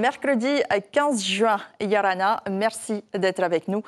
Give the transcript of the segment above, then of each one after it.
mercredi 15 juin. Yarana, merci d'être avec nous.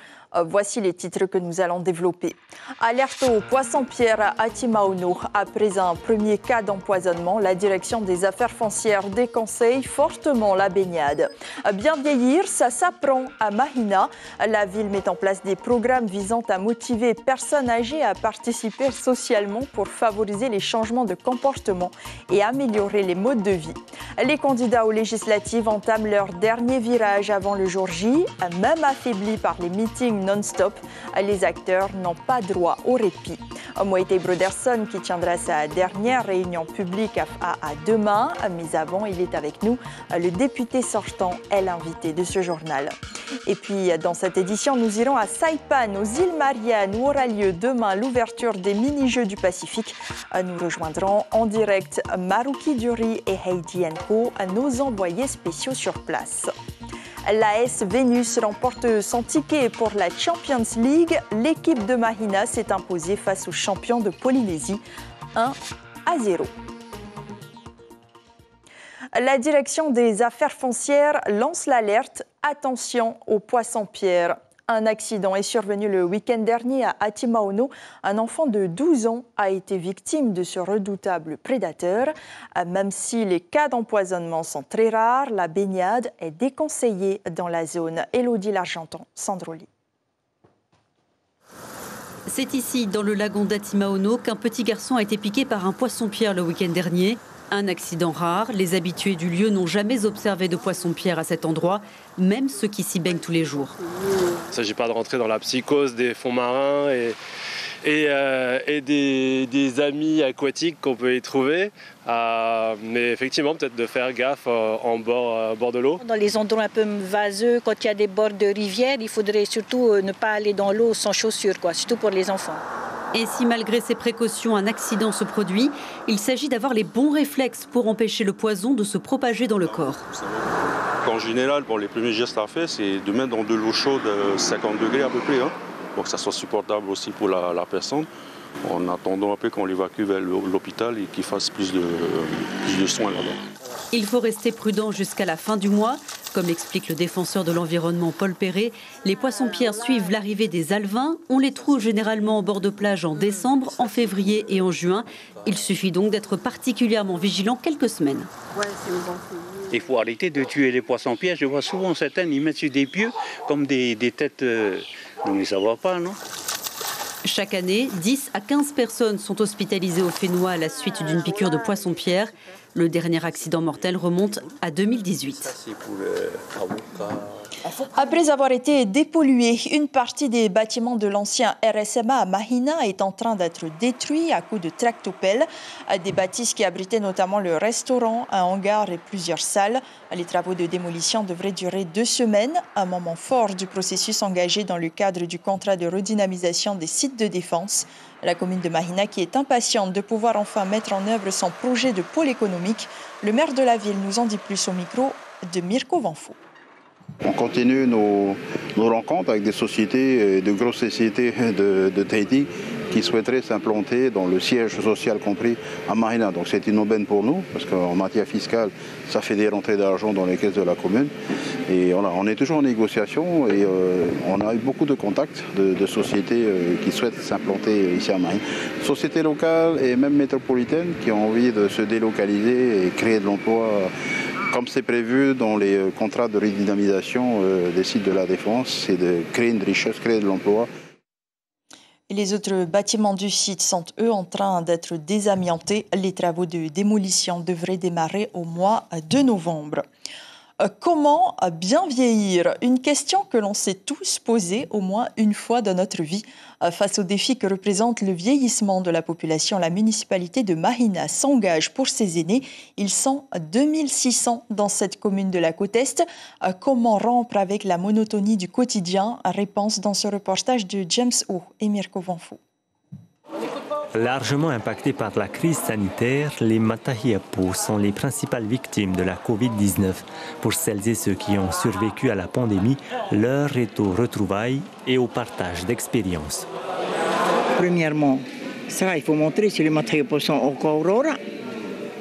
Voici les titres que nous allons développer. Alerte aux poissons-pierres à Timaono. Après un premier cas d'empoisonnement, la direction des affaires foncières déconseille fortement la baignade. Bien vieillir, ça s'apprend à Mahina. La ville met en place des programmes visant à motiver personnes âgées à participer socialement pour favoriser les changements de comportement et améliorer les modes de vie. Les candidats aux législatives entament leur dernier virage avant le jour J. Même affaiblis par les meetings non-stop, les acteurs n'ont pas droit au répit. Moïté Broderson qui tiendra sa dernière réunion publique à demain. Mais avant, il est avec nous. Le député sortant est l'invité de ce journal. Et puis, dans cette édition, nous irons à Saipan, aux îles Mariannes, où aura lieu demain l'ouverture des mini-jeux du Pacifique. Nous rejoindrons en direct Maruki Duri et Heidi Enko, nos envoyés spéciaux sur place. L'AS Vénus remporte son ticket pour la Champions League. L'équipe de Mahina s'est imposée face aux champions de Polynésie 1-0. La direction des affaires foncières lance l'alerte « Attention aux poissons-pierres ». Un accident est survenu le week-end dernier à Atimaono. Un enfant de 12 ans a été victime de ce redoutable prédateur. Même si les cas d'empoisonnement sont très rares, la baignade est déconseillée dans la zone. Élodie Largenton, Sandroli. C'est ici, dans le lagon d'Atimaono, qu'un petit garçon a été piqué par un poisson-pierre le week-end dernier. Un accident rare, les habitués du lieu n'ont jamais observé de poisson-pierre à cet endroit, même ceux qui s'y baignent tous les jours. Il ne s'agit pas de rentrer dans la psychose des fonds marins et des amis aquatiques qu'on peut y trouver. Mais effectivement, peut-être de faire gaffe en bord de l'eau. Dans les endroits un peu vaseux, quand il y a des bords de rivière, il faudrait surtout ne pas aller dans l'eau sans chaussures, surtout pour les enfants. Et si malgré ces précautions, un accident se produit, il s'agit d'avoir les bons réflexes pour empêcher le poison de se propager dans le corps. En général, les premiers gestes à faire, c'est de mettre dans de l'eau chaude 50 degrés à peu près, pour que ça soit supportable aussi pour la personne, en attendant un peu qu'on l'évacue vers l'hôpital et qu'il fasse plus de soins là-bas. Il faut rester prudent jusqu'à la fin du mois. Comme l'explique le défenseur de l'environnement Paul Perret, les poissons-pierres suivent l'arrivée des alevins. On les trouve généralement en bord de plage en décembre, en février et en juin. Il suffit donc d'être particulièrement vigilant quelques semaines. Il faut arrêter de tuer les poissons-pierres. Je vois souvent certains, ils mettent sur des pieux comme des têtes. Mais ça ne va pas, non ? Chaque année, 10 à 15 personnes sont hospitalisées au Fénois à la suite d'une piqûre de poisson-pierre. Le dernier accident mortel remonte à 2018. Après avoir été dépolluée, une partie des bâtiments de l'ancien RSMA à Mahina est en train d'être détruite à coups de tractopelle. Des bâtisses qui abritaient notamment le restaurant, un hangar et plusieurs salles. Les travaux de démolition devraient durer 2 semaines, un moment fort du processus engagé dans le cadre du contrat de redynamisation des sites de défense. La commune de Mahina qui est impatiente de pouvoir enfin mettre en œuvre son projet de pôle économique. Le maire de la ville nous en dit plus au micro de Mirko Vanfo. On continue nos rencontres avec des sociétés, de grosses sociétés de Tahiti qui souhaiteraient s'implanter dans le siège social compris à Mahina. Donc c'est une aubaine pour nous parce qu'en matière fiscale, ça fait des rentrées d'argent dans les caisses de la commune. Et voilà, on est toujours en négociation et on a eu beaucoup de contacts de sociétés qui souhaitent s'implanter ici à Mahina. Sociétés locales et même métropolitaines qui ont envie de se délocaliser et créer de l'emploi. Comme c'est prévu dans les contrats de redynamisation des sites de la Défense, c'est de créer une richesse, créer de l'emploi. Les autres bâtiments du site sont, eux, en train d'être désamiantés. Les travaux de démolition devraient démarrer au mois de novembre. Comment bien vieillir ? Une question que l'on s'est tous posée au moins une fois dans notre vie. Face aux défis que représente le vieillissement de la population, la municipalité de Mahina s'engage pour ses aînés. Ils sont 2600 dans cette commune de la côte Est. Comment rompre avec la monotonie du quotidien ? Réponse dans ce reportage de James O et Mirko Vanfo. Largement impactés par la crise sanitaire, les Matahiapo sont les principales victimes de la Covid-19. Pour celles et ceux qui ont survécu à la pandémie, l'heure est aux retrouvailles et au partage d'expériences. Premièrement, ça, il faut montrer si les Matahiapo sont encore là.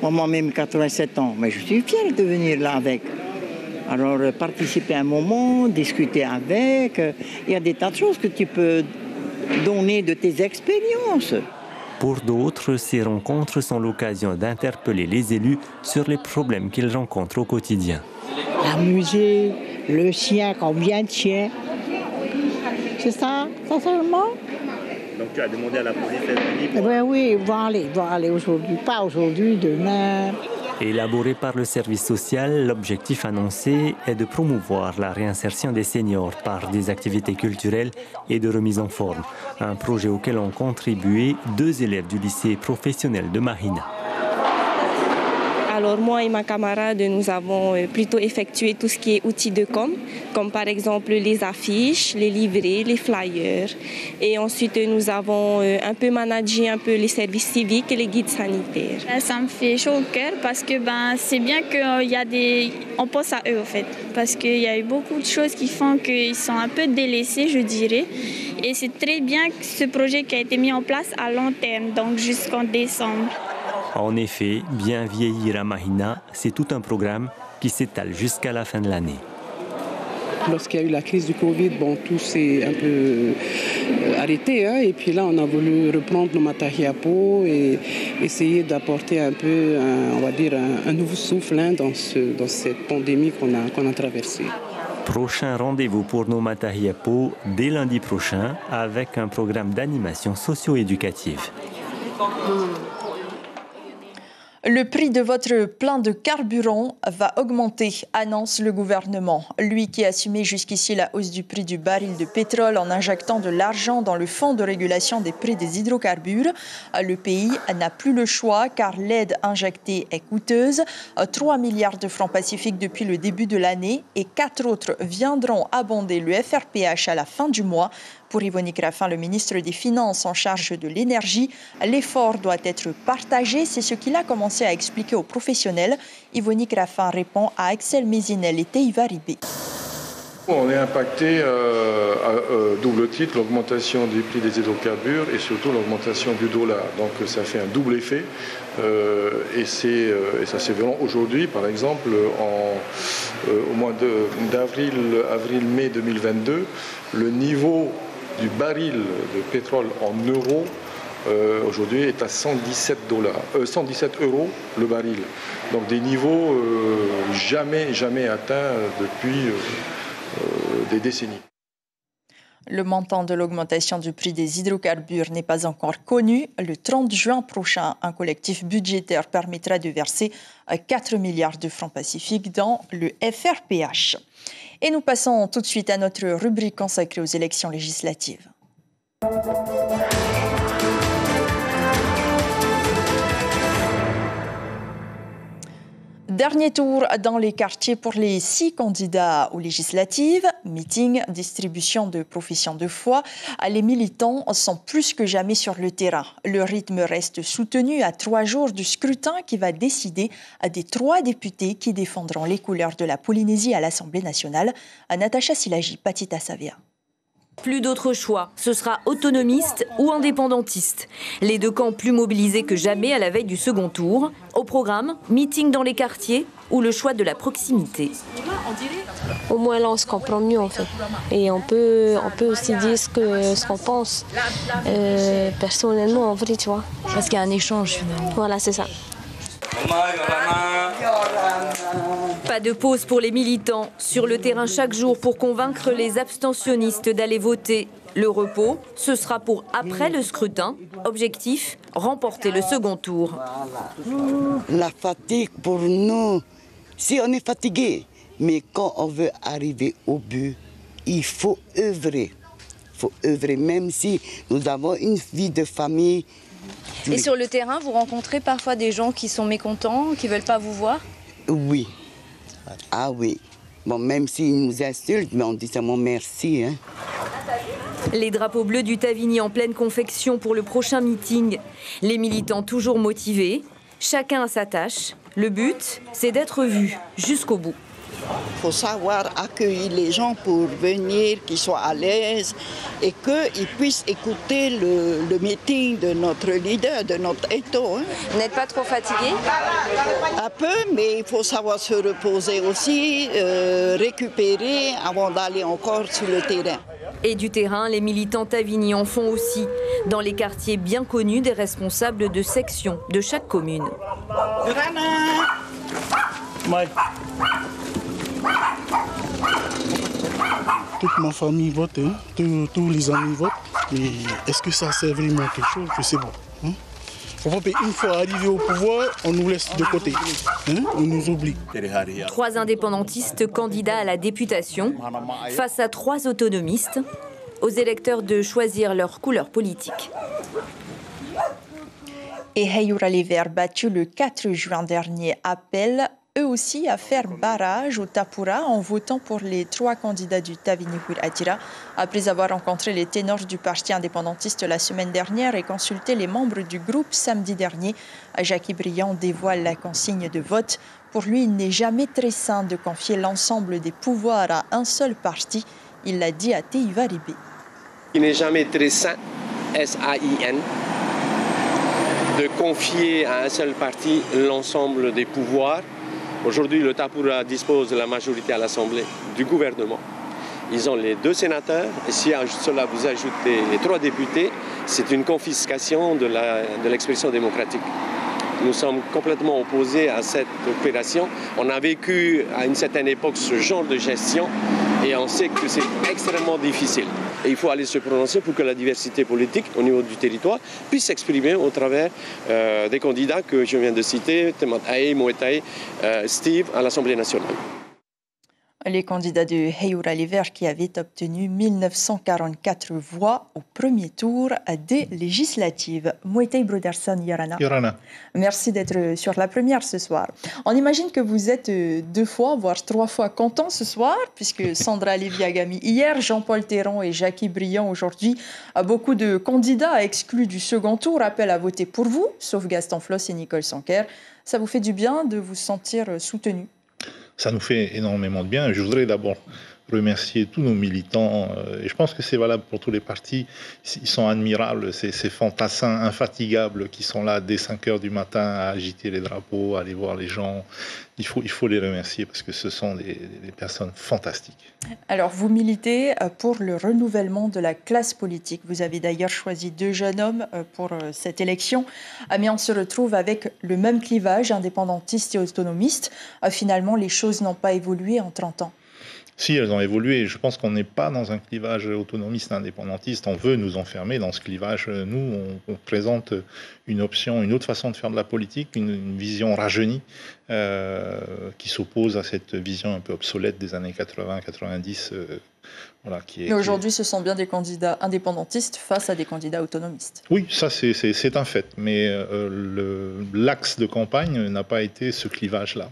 Moi-même, 87 ans, mais je suis fière de venir là avec. Alors, participer à un moment, discuter avec, il y a des tas de choses que tu peux donner de tes expériences. Pour d'autres, ces rencontres sont l'occasion d'interpeller les élus sur les problèmes qu'ils rencontrent au quotidien. Amuser le chien, combien de chiens? C'est ça seulement? Donc tu as demandé à la police d'être venue? Oui, ils vont aller aujourd'hui, pas aujourd'hui, demain. Élaboré par le service social, l'objectif annoncé est de promouvoir la réinsertion des seniors par des activités culturelles et de remise en forme. Un projet auquel ont contribué 2 élèves du lycée professionnel de Mahina. Alors moi et ma camarade, nous avons plutôt effectué tout ce qui est outils de com, comme par exemple les affiches, les livrets, les flyers. Et ensuite, nous avons un peu managé un peu les services civiques et les guides sanitaires. Ça me fait chaud au cœur parce que c'est bien qu'on pense à eux en fait. Parce qu'il y a eu beaucoup de choses qui font qu'ils sont un peu délaissés, je dirais. Et c'est très bien que ce projet qui a été mis en place à long terme, donc jusqu'en décembre. En effet, bien vieillir à Mahina, c'est tout un programme qui s'étale jusqu'à la fin de l'année. Lorsqu'il y a eu la crise du Covid, tout s'est un peu arrêté. Et puis là, on a voulu reprendre le Matahiapo et essayer d'apporter un peu, un nouveau souffle dans cette pandémie qu'on a traversée. Prochain rendez-vous pour nos Matahiapo dès lundi prochain avec un programme d'animation socio-éducative. Le prix de votre plein de carburant va augmenter, annonce le gouvernement. Lui qui assumait jusqu'ici la hausse du prix du baril de pétrole en injectant de l'argent dans le fonds de régulation des prix des hydrocarbures. Le pays n'a plus le choix car l'aide injectée est coûteuse. 3 milliards de francs pacifiques depuis le début de l'année et 4 autres viendront abonder le FRPH à la fin du mois. Pour Yvonique Raffin, le ministre des Finances en charge de l'énergie, l'effort doit être partagé. C'est ce qu'il a commencé à expliquer aux professionnels. Yvonique Raffin répond à Axel Mézinel et Teiva Ribé. On est impacté à double titre, l'augmentation du prix des hydrocarbures et surtout l'augmentation du dollar. Donc ça fait un double effet et ça c'est violent. Aujourd'hui, par exemple, au mois d'avril-mai 2022, le niveau du baril de pétrole en euros aujourd'hui est à 117 euros le baril. Donc des niveaux jamais atteints depuis des décennies. Le montant de l'augmentation du prix des hydrocarbures n'est pas encore connu. Le 30 juin prochain, un collectif budgétaire permettra de verser 4 milliards de francs pacifiques dans le FRPH. Et nous passons tout de suite à notre rubrique consacrée aux élections législatives. Dernier tour dans les quartiers pour les 6 candidats aux législatives. Meeting, distribution de professions de foi. Les militants sont plus que jamais sur le terrain. Le rythme reste soutenu à 3 jours du scrutin qui va décider des 3 députés qui défendront les couleurs de la Polynésie à l'Assemblée nationale. Natacha Silagi, Patita Savia. Plus d'autre choix, ce sera autonomiste ou indépendantiste. Les 2 camps plus mobilisés que jamais à la veille du second tour. Au programme, meeting dans les quartiers ou le choix de la proximité. Au moins là, on se comprend mieux en fait. Et on peut aussi dire ce qu'on pense personnellement en vrai, tu vois. Parce qu'il y a un échange finalement. Voilà, c'est ça. Pas de pause pour les militants. Sur le terrain chaque jour pour convaincre les abstentionnistes d'aller voter. Le repos, ce sera pour après le scrutin. Objectif, remporter le second tour. La fatigue pour nous, si on est fatigué, mais quand on veut arriver au but, il faut œuvrer. Il faut œuvrer, même si nous avons une vie de famille. Et sur le terrain, vous rencontrez parfois des gens qui sont mécontents, qui ne veulent pas vous voir? Oui. Ah oui. Bon, même s'ils nous insultent, mais on dit seulement merci. Hein. Les drapeaux bleus du Tavini en pleine confection pour le prochain meeting. Les militants toujours motivés. Chacun a sa tâche. Le but, c'est d'être vu jusqu'au bout. Il faut savoir accueillir les gens pour venir, qu'ils soient à l'aise et qu'ils puissent écouter le meeting de notre leader, de notre Eto. Vous n'êtes pas trop fatigué? Un peu, mais il faut savoir se reposer aussi, récupérer avant d'aller encore sur le terrain. Et du terrain, les militants Tavini en font aussi, dans les quartiers bien connus des responsables de section de chaque commune. Toute ma famille vote, hein. Tous les amis votent. Et est-ce que ça sert vraiment à quelque chose? Je sais pas. Hein? Une fois arrivé au pouvoir, on nous laisse de côté. Hein? On nous oublie. 3 indépendantistes candidats à la députation face à 3 autonomistes, aux électeurs de choisir leur couleur politique. Et Heyoura les Verts, battus le 4 juin dernier, appellent eux aussi à faire barrage au Tapura en votant pour les 3 candidats du Tavini Atira. Après avoir rencontré les ténors du parti indépendantiste la semaine dernière et consulté les membres du groupe samedi dernier, Jackie Briand dévoile la consigne de vote. Pour lui, il n'est jamais très sain de confier l'ensemble des pouvoirs à un seul parti. Il l'a dit à Teiva Ribé. Il n'est jamais très sain, S-A-I-N, de confier à un seul parti l'ensemble des pouvoirs. Aujourd'hui, le Tapura dispose de la majorité à l'Assemblée du gouvernement. Ils ont les 2 sénateurs. Et si à cela vous ajoutez les 3 députés, c'est une confiscation de l'expression démocratique. Nous sommes complètement opposés à cette opération. On a vécu à une certaine époque ce genre de gestion et on sait que c'est extrêmement difficile. Et il faut aller se prononcer pour que la diversité politique au niveau du territoire puisse s'exprimer au travers des candidats que je viens de citer, Temat-Ae, Moetae, Steve, à l'Assemblée nationale. Les candidats de Heyoura les Verts qui avaient obtenu 1944 voix au premier tour des législatives. Moetae Broderson Yorana. Merci d'être sur la première ce soir. On imagine que vous êtes 2 fois, voire 3 fois content ce soir, puisque Sandra Lévy-Agami hier, Jean-Paul Théron et Jackie Briand aujourd'hui. Beaucoup de candidats exclus du second tour appellent à voter pour vous, sauf Gaston Floss et Nicole Sanquer. Ça vous fait du bien de vous sentir soutenu? Ça nous fait énormément de bien. Je voudrais d'abord remercier tous nos militants. Et je pense que c'est valable pour tous les partis. Ils sont admirables, ces fantassins infatigables qui sont là dès 5 heures du matin à agiter les drapeaux, à aller voir les gens. Il faut les remercier parce que ce sont des personnes fantastiques. Alors, vous militez pour le renouvellement de la classe politique. Vous avez d'ailleurs choisi 2 jeunes hommes pour cette élection. Mais on se retrouve avec le même clivage indépendantiste et autonomiste. Finalement, les choses n'ont pas évolué en 30 ans. Si, elles ont évolué. Je pense qu'on n'est pas dans un clivage autonomiste indépendantiste. On veut nous enfermer dans ce clivage. Nous, on présente une option, une autre façon de faire de la politique, une vision rajeunie qui s'oppose à cette vision un peu obsolète des années 80-90. Voilà, mais aujourd'hui, ce sont bien des candidats indépendantistes face à des candidats autonomistes. Oui, ça c'est un fait. Mais l'axe de campagne n'a pas été ce clivage-là.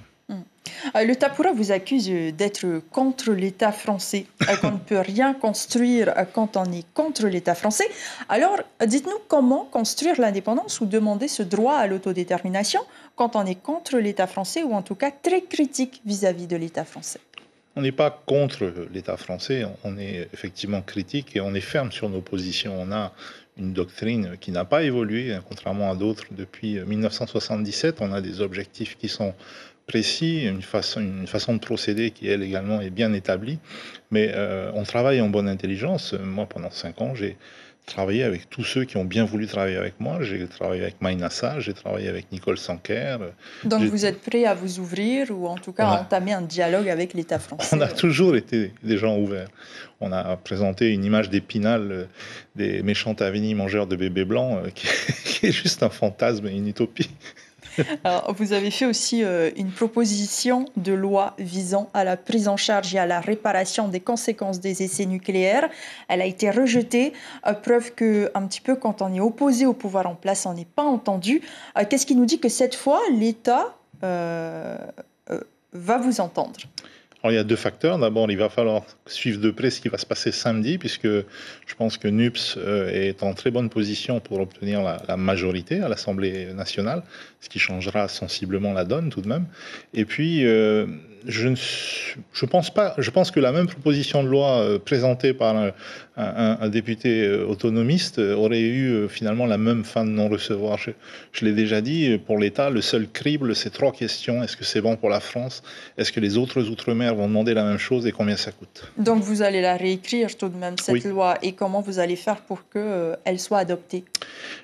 Le Tapura vous accuse d'être contre l'État français, qu'on ne peut rien construire quand on est contre l'État français. Alors, dites-nous comment construire l'indépendance ou demander ce droit à l'autodétermination quand on est contre l'État français ou en tout cas très critique vis-à-vis de l'État français. On n'est pas contre l'État français, on est effectivement critique et on est ferme sur nos positions. On a une doctrine qui n'a pas évolué, contrairement à d'autres, depuis 1977. On a des objectifs qui sont précis, une façon de procéder qui, elle également, est bien établie. Mais on travaille en bonne intelligence. Moi, pendant 5 ans, j'ai travaillé avec tous ceux qui ont bien voulu travailler avec moi. J'ai travaillé avec Maïnassa, j'ai travaillé avec Nicole Sanquer. Donc vous êtes prêt à vous ouvrir ou en tout cas à entamer un dialogue avec l'État français? On a toujours été des gens ouverts. On a présenté une image d'Épinal des méchants Tavini mangeurs de bébés blancs qui est juste un fantasme et une utopie. Alors, vous avez fait aussi une proposition de loi visant à la prise en charge et à la réparation des conséquences des essais nucléaires. Elle a été rejetée, preuve que, un petit peu, quand on est opposé au pouvoir en place, on n'est pas entendu. Qu'est-ce qui nous dit que cette fois, l'État va vous entendre? Alors, il y a deux facteurs. D'abord, il va falloir suivre de près ce qui va se passer samedi, puisque je pense que NUPS est en très bonne position pour obtenir la majorité à l'Assemblée nationale, ce qui changera sensiblement la donne tout de même. Et puis, je pense que la même proposition de loi présentée par un député autonomiste aurait eu finalement la même fin de non-recevoir. Je l'ai déjà dit, pour l'État, le seul crible, c'est 3 questions. Est-ce que c'est bon pour la France? Est-ce que les autres outre-mer vont demander la même chose et combien ça coûte? Donc vous allez la réécrire tout de même, cette loi, et comment vous allez faire pour qu'elle soit adoptée?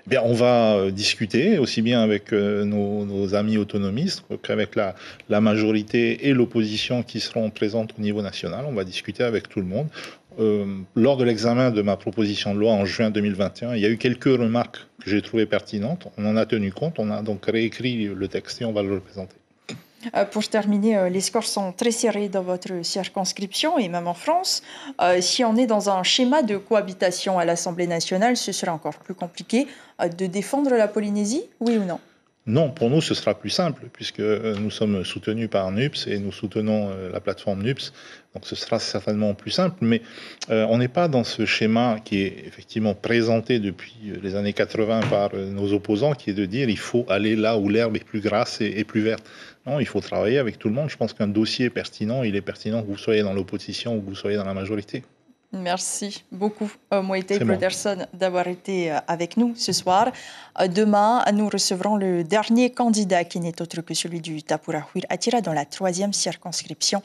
Bien, on va discuter aussi bien avec nos amis autonomistes qu'avec la majorité et l'opposition qui seront présentes au niveau national. On va discuter avec tout le monde. Lors de l'examen de ma proposition de loi en juin 2021, il y a eu quelques remarques que j'ai trouvées pertinentes. On en a tenu compte, on a donc réécrit le texte et on va le présenter. Pour terminer, les scores sont très serrés dans votre circonscription et même en France. Si on est dans un schéma de cohabitation à l'Assemblée nationale, ce sera encore plus compliqué de défendre la Polynésie, oui ou non? Non, pour nous, ce sera plus simple, puisque nous sommes soutenus par NUPS et nous soutenons la plateforme NUPS. Donc ce sera certainement plus simple, mais on n'est pas dans ce schéma qui est effectivement présenté depuis les années 80 par nos opposants, qui est de dire il faut aller là où l'herbe est plus grasse et plus verte. Non, il faut travailler avec tout le monde. Je pense qu'un dossier est pertinent, il est pertinent que vous soyez dans l'opposition ou que vous soyez dans la majorité. Merci beaucoup, Moïté Brederson, d'avoir été avec nous ce soir. Demain, nous recevrons le dernier candidat qui n'est autre que celui du Tapurahuir Atira dans la 3e circonscription.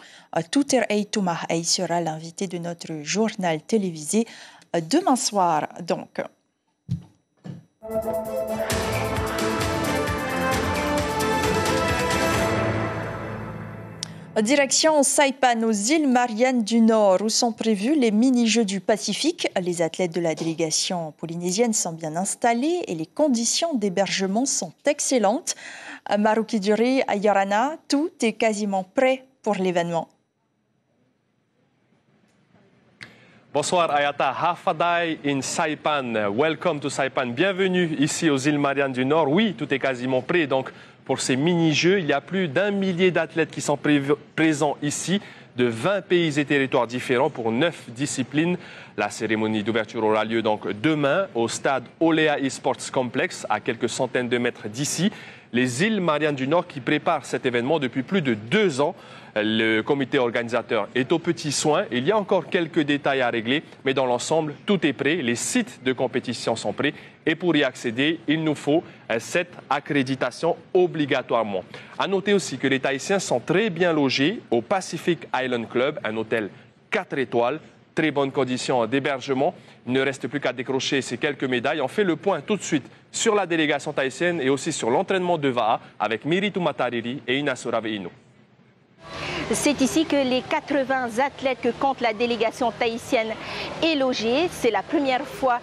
Touter Eitumahai sera l'invité de notre journal télévisé demain soir. Donc. Direction Saipan, aux îles Mariannes du Nord, où sont prévus les mini-jeux du Pacifique. Les athlètes de la délégation polynésienne sont bien installés et les conditions d'hébergement sont excellentes. Marukiduri, Yorana, tout est quasiment prêt pour l'événement. Bonsoir Ayata, Hafadai in Saipan. Welcome to Saipan. Bienvenue ici aux îles Mariannes du Nord. Oui, tout est quasiment prêt. Donc, pour ces mini-jeux, il y a plus d'1 millier d'athlètes qui sont présents ici, de 20 pays et territoires différents pour 9 disciplines. La cérémonie d'ouverture aura lieu donc demain au stade Olea eSports Complex, à quelques centaines de mètres d'ici. Les îles Mariannes du Nord qui préparent cet événement depuis plus de 2 ans. Le comité organisateur est aux petits soins. Il y a encore quelques détails à régler, mais dans l'ensemble, tout est prêt. Les sites de compétition sont prêts. Et pour y accéder, il nous faut cette accréditation obligatoirement. À noter aussi que les Tahitiens sont très bien logés au Pacific Island Club, un hôtel 4 étoiles. Très bonnes conditions d'hébergement. Il ne reste plus qu'à décrocher ces quelques médailles. On fait le point tout de suite sur la délégation tahitienne et aussi sur l'entraînement de Va'a avec Miritu Matariri et Inasura Ve'inu. C'est ici que les 80 athlètes que compte la délégation tahitienne est logée. C'est la première fois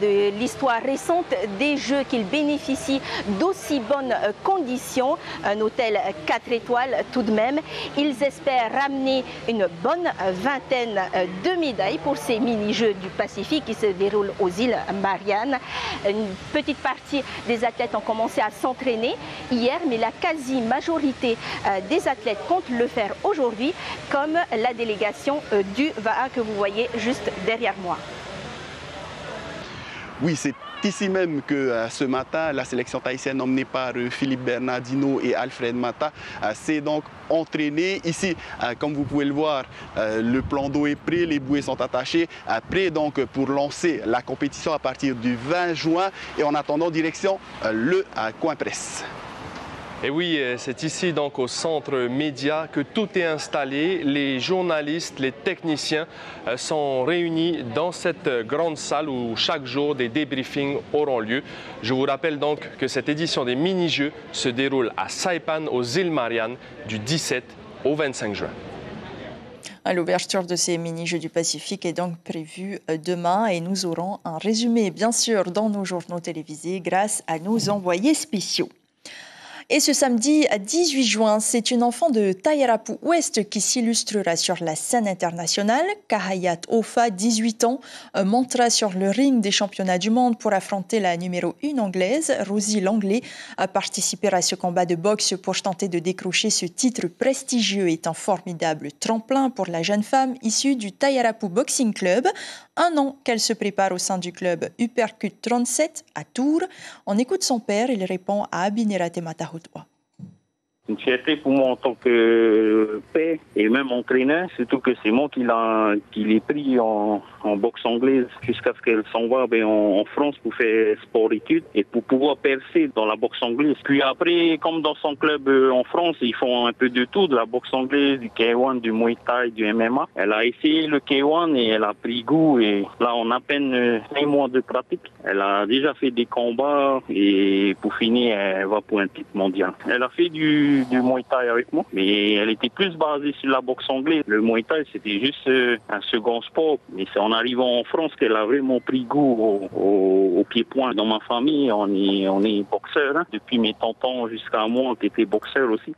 de l'histoire récente des Jeux qu'ils bénéficient d'aussi bonnes conditions. Un hôtel 4 étoiles tout de même. Ils espèrent ramener une bonne vingtaine de médailles pour ces mini-Jeux du Pacifique qui se déroulent aux îles Mariannes. Une petite partie des athlètes ont commencé à s'entraîner hier, mais la quasi-majorité des athlètes comptent le faire aujourd'hui, comme la délégation du Va'a que vous voyez juste derrière moi. Oui, c'est ici même que ce matin, la sélection tahitienne emmenée par Philippe Bernardino et Alfred Mata s'est donc entraînée. Ici, comme vous pouvez le voir, le plan d'eau est prêt, les bouées sont attachées, prêt donc pour lancer la compétition à partir du 20 juin. Et en attendant, direction le coin presse. Et oui, c'est ici donc au centre média que tout est installé. Les journalistes, les techniciens sont réunis dans cette grande salle où chaque jour des débriefings auront lieu. Je vous rappelle donc que cette édition des mini-jeux se déroule à Saipan aux îles Mariannes du 17 au 25 juin. L'ouverture de ces mini-jeux du Pacifique est donc prévue demain et nous aurons un résumé bien sûr dans nos journaux télévisés grâce à nos envoyés spéciaux. Et ce samedi 18 juin, c'est une enfant de Tayarapu Ouest qui s'illustrera sur la scène internationale. Kahayat Ofa, 18 ans, montera sur le ring des championnats du monde pour affronter la numéro 1 anglaise, Rosie Langlais. Participer à ce combat de boxe pour tenter de décrocher ce titre prestigieux est un formidable tremplin pour la jeune femme issue du Tayarapu Boxing Club. Un an qu'elle se prépare au sein du club Uppercut 37 à Tours. On écoute son père, il répond à Abinerate Matahutwa. Une fierté pour moi en tant que père et même entraîneur, surtout que c'est moi qui l'ai pris en boxe anglaise jusqu'à ce qu'elle s'en va en France pour faire sport-études et pour pouvoir percer dans la boxe anglaise. Puis après, comme dans son club en France, ils font un peu de tout, de la boxe anglaise, du K1, du Muay Thai, du MMA. Elle a essayé le K1 et elle a pris goût et là, en à peine 5 mois de pratique, elle a déjà fait des combats et pour finir, elle va pour un titre mondial. Elle a fait du Muay Thai avec moi, mais elle était plus basée sur la boxe anglaise. Le Muay Thai, c'était juste un second sport, mais c'est en arrivant en France qu'elle a vraiment pris goût au pied-point. Dans ma famille, on est boxeurs, hein. Depuis mes tontons jusqu'à moi, qui étaient boxeurs aussi.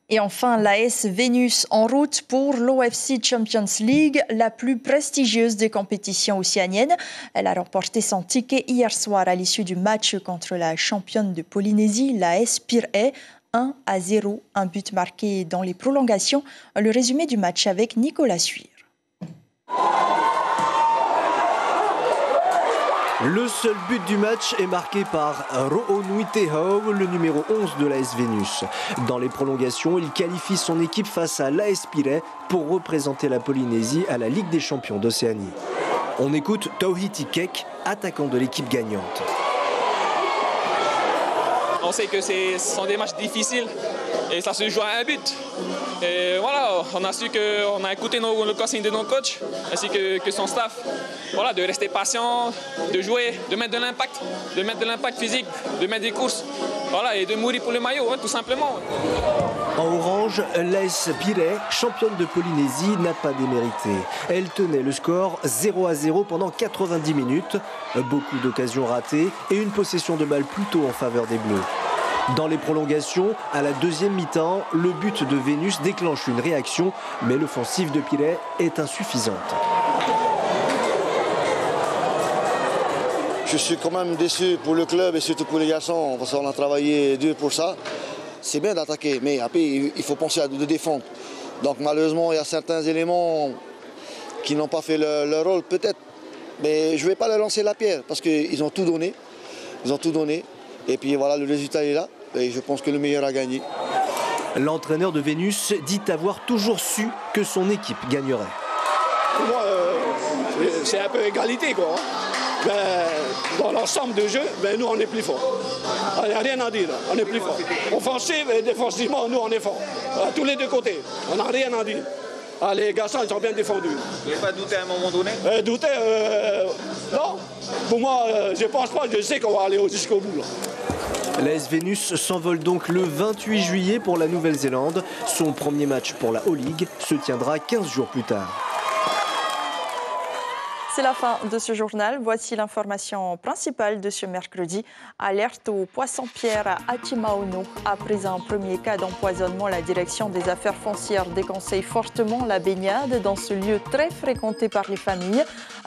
Et enfin, l'AS Vénus en route pour l'OFC Champions League, la plus prestigieuse des compétitions océaniennes. Elle a remporté son ticket hier soir à l'issue du match contre la championne de Polynésie, l'AS Pirée, 1-0, un but marqué dans les prolongations. Le résumé du match avec Nicolas Suire. Le seul but du match est marqué par Ro'onui Tehau, le numéro 11 de l'AS Vénus. Dans les prolongations, il qualifie son équipe face à l'AS Pirée pour représenter la Polynésie à la Ligue des champions d'Océanie. On écoute Tauhiti Kek, attaquant de l'équipe gagnante. On sait que ce sont des matchs difficiles et ça se joue à un but. Et voilà, on a su qu'on a écouté le consigne de nos coachs ainsi que son staff. Voilà, de rester patient, de jouer, de mettre de l'impact physique, de mettre des courses. Voilà, et de mourir pour le maillot, hein, tout simplement. En orange, l'AS Pirée, championne de Polynésie, n'a pas démérité. Elle tenait le score 0-0 pendant 90 minutes. Beaucoup d'occasions ratées et une possession de balle plutôt en faveur des Bleus. Dans les prolongations, à la deuxième mi-temps, le but de Vénus déclenche une réaction, mais l'offensive de Pirée est insuffisante. Je suis quand même déçu pour le club et surtout pour les garçons, parce qu'on a travaillé dur pour ça. C'est bien d'attaquer, mais après, il faut penser à de défendre. Donc malheureusement, il y a certains éléments qui n'ont pas fait leur rôle, peut-être. Mais je ne vais pas leur lancer la pierre, parce qu'ils ont tout donné. Ils ont tout donné. Et puis voilà, le résultat est là. Et je pense que le meilleur a gagné. L'entraîneur de Vénus dit avoir toujours su que son équipe gagnerait. Pour moi, c'est un peu égalité, quoi. Dans l'ensemble du jeu, nous on est plus forts. Il n'y a rien à dire, on est plus forts. Offensif et défensivement, nous on est forts. À tous les deux côtés, on n'a rien à dire. Les garçons, ils sont bien défendus. Vous n'avez pas douté à un moment donné Douter, non. Pour moi, je ne pense pas, je sais qu'on va aller jusqu'au bout. L'AS Vénus s'envole donc le 28 juillet pour la Nouvelle-Zélande. Son premier match pour la O-League se tiendra 15 jours plus tard. C'est la fin de ce journal. Voici l'information principale de ce mercredi. Alerte aux poissons-pierres à Atimaono. Après un premier cas d'empoisonnement, la direction des affaires foncières déconseille fortement la baignade dans ce lieu très fréquenté par les familles.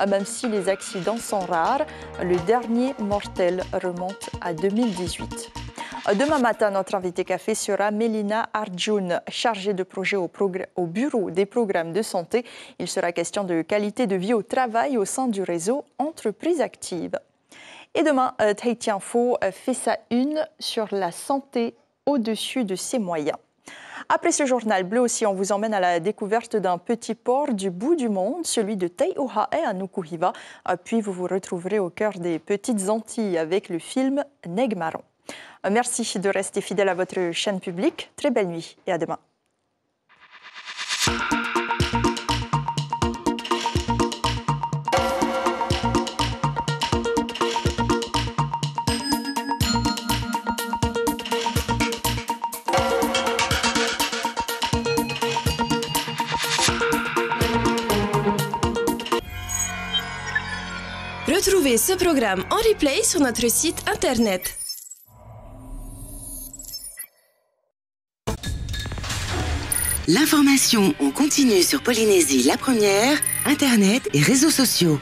Même si les accidents sont rares, le dernier mortel remonte à 2018. Demain matin, notre invité café sera Mélina Arjun, chargée de projet au bureau des programmes de santé. Il sera question de qualité de vie au travail au sein du réseau Entreprises Actives. Et demain, Tahiti Info fait sa une sur la santé au-dessus de ses moyens. Après ce journal bleu aussi, on vous emmène à la découverte d'un petit port du bout du monde, celui de Tei'ohae à Nukuhiva. Puis vous vous retrouverez au cœur des petites Antilles avec le film Negmaron. Merci de rester fidèle à votre chaîne publique. Très belle nuit et à demain. Retrouvez ce programme en replay sur notre site internet. L'information en continu sur Polynésie la première, Internet et réseaux sociaux.